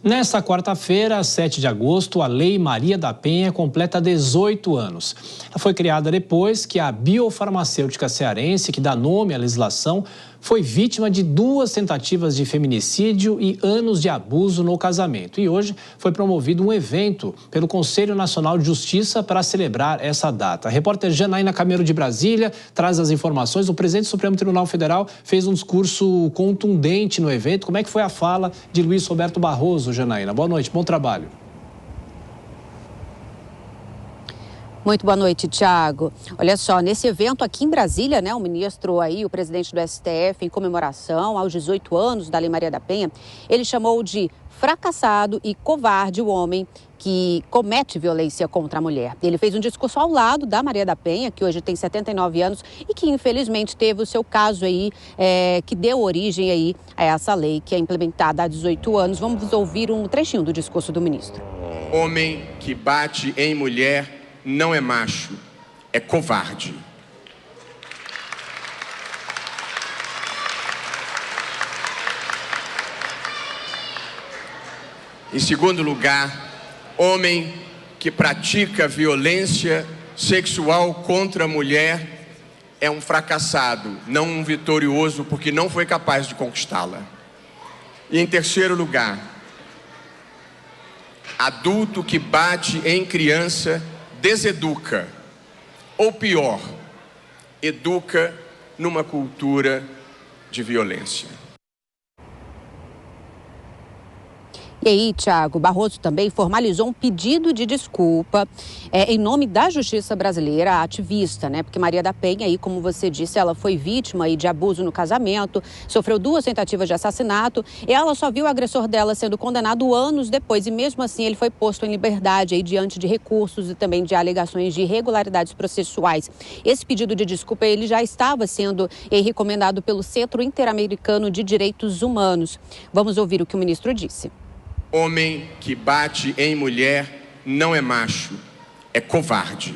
Nesta quarta-feira, 7 de agosto, a Lei Maria da Penha completa 18 anos. Ela foi criada depois que a biofarmacêutica cearense, que dá nome à legislação, foi vítima de 2 tentativas de feminicídio e anos de abuso no casamento. E hoje foi promovido um evento pelo Conselho Nacional de Justiça para celebrar essa data. A repórter Janaína Camelo de Brasília traz as informações. O presidente do Supremo Tribunal Federal fez um discurso contundente no evento. Como é que foi a fala de Luiz Roberto Barroso, Janaína? Boa noite, bom trabalho. Muito boa noite, Thiago. Olha só, nesse evento aqui em Brasília, o ministro o presidente do STF, em comemoração aos 18 anos da Lei Maria da Penha, ele chamou de fracassado e covarde o homem que comete violência contra a mulher. Ele fez um discurso ao lado da Maria da Penha, que hoje tem 79 anos e que infelizmente teve o seu caso que deu origem a essa lei que é implementada há 18 anos. Vamos ouvir um trechinho do discurso do ministro. Homem que bate em mulher não é macho, é covarde. Em segundo lugar, homem que pratica violência sexual contra a mulher é um fracassado, não um vitorioso, porque não foi capaz de conquistá-la. E em terceiro lugar, adulto que bate em criança deseduca, ou pior, educa numa cultura de violência. E aí, Thiago, Barroso também formalizou um pedido de desculpa em nome da justiça brasileira, a ativista, Porque Maria da Penha, como você disse, ela foi vítima de abuso no casamento, sofreu 2 tentativas de assassinato e ela só viu o agressor dela sendo condenado anos depois e mesmo assim ele foi posto em liberdade diante de recursos e também de alegações de irregularidades processuais. Esse pedido de desculpa, ele já estava sendo recomendado pelo Centro Interamericano de Direitos Humanos. Vamos ouvir o que o ministro disse. Homem que bate em mulher não é macho, é covarde.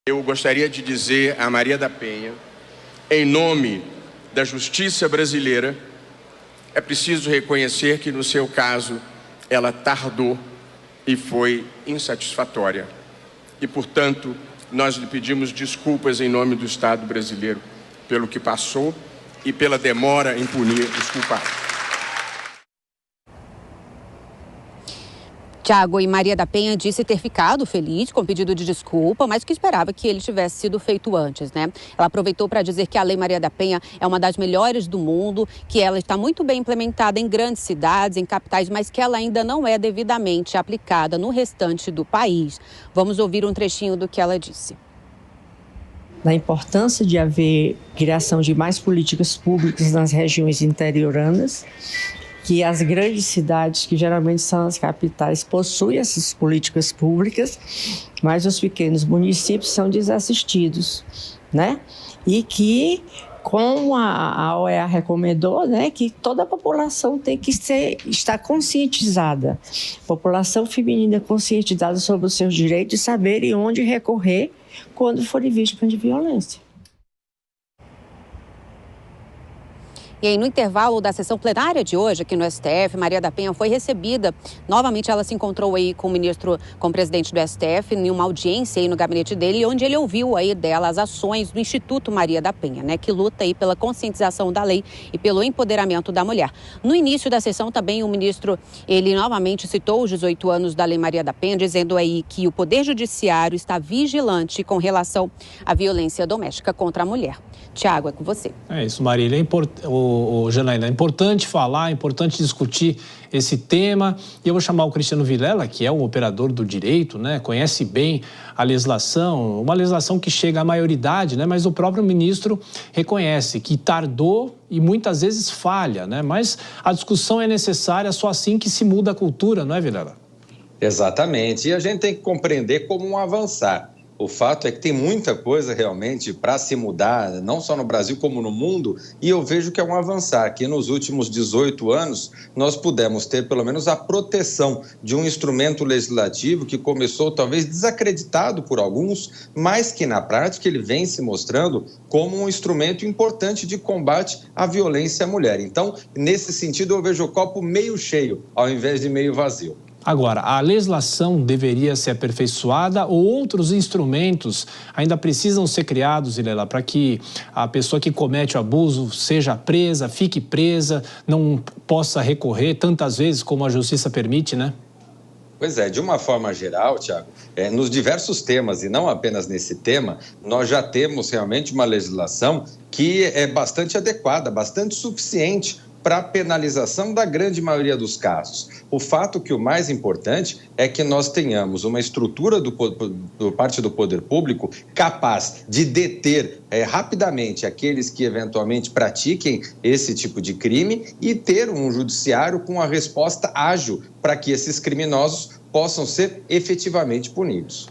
Eu gostaria de dizer a Maria da Penha, em nome da justiça brasileira, é preciso reconhecer que no seu caso ela tardou e foi insatisfatória. E, portanto, nós lhe pedimos desculpas em nome do Estado brasileiro pelo que passou e pela demora em punir os culpados. Thiago, e Maria da Penha disse ter ficado feliz com o pedido de desculpa, mas que esperava que ele tivesse sido feito antes, Ela aproveitou para dizer que a Lei Maria da Penha é uma das melhores do mundo, que ela está muito bem implementada em grandes cidades, em capitais, mas que ela ainda não é devidamente aplicada no restante do país. Vamos ouvir um trechinho do que ela disse. Da importância de haver criação de mais políticas públicas nas regiões interioranas, que as grandes cidades, que geralmente são as capitais, possuem essas políticas públicas, mas os pequenos municípios são desassistidos, E que, como a OEA recomendou, que toda a população tem que estar conscientizada. População feminina conscientizada sobre os seus direitos e saberem onde recorrer quando forem vítimas de violência. E aí, no intervalo da sessão plenária de hoje, aqui no STF, Maria da Penha foi recebida. Novamente, ela se encontrou com o presidente do STF, em uma audiência no gabinete dele, onde ele ouviu dela as ações do Instituto Maria da Penha, que luta pela conscientização da lei e pelo empoderamento da mulher. No início da sessão, também o ministro, ele novamente citou os 18 anos da Lei Maria da Penha, dizendo que o Poder Judiciário está vigilante com relação à violência doméstica contra a mulher. Tiago, é com você. É isso, Marília. Janaína, é importante falar, é importante discutir esse tema. E eu vou chamar o Cristiano Vilela, que é um operador do direito, conhece bem a legislação, uma legislação que chega à maioridade, mas o próprio ministro reconhece que tardou e muitas vezes falha, Mas a discussão é necessária, só assim que se muda a cultura, não é, Vilela? Exatamente. E a gente tem que compreender como avançar. O fato é que tem muita coisa realmente para se mudar, não só no Brasil como no mundo, e eu vejo que é um avançar, que nos últimos 18 anos nós pudemos ter pelo menos a proteção de um instrumento legislativo que começou talvez desacreditado por alguns, mas que na prática ele vem se mostrando como um instrumento importante de combate à violência à mulher. Então, nesse sentido, eu vejo o copo meio cheio, ao invés de meio vazio. Agora, a legislação deveria ser aperfeiçoada ou outros instrumentos ainda precisam ser criados, Vilela, para que a pessoa que comete o abuso seja presa, fique presa, não possa recorrer tantas vezes como a justiça permite, né? Pois é, de uma forma geral, Tiago, nos diversos temas e não apenas nesse tema, nós já temos realmente uma legislação que é bastante adequada, bastante suficiente para a penalização da grande maioria dos casos. O fato que o mais importante é que nós tenhamos uma estrutura por parte do poder público capaz de deter rapidamente aqueles que eventualmente pratiquem esse tipo de crime e ter um judiciário com a resposta ágil para que esses criminosos possam ser efetivamente punidos.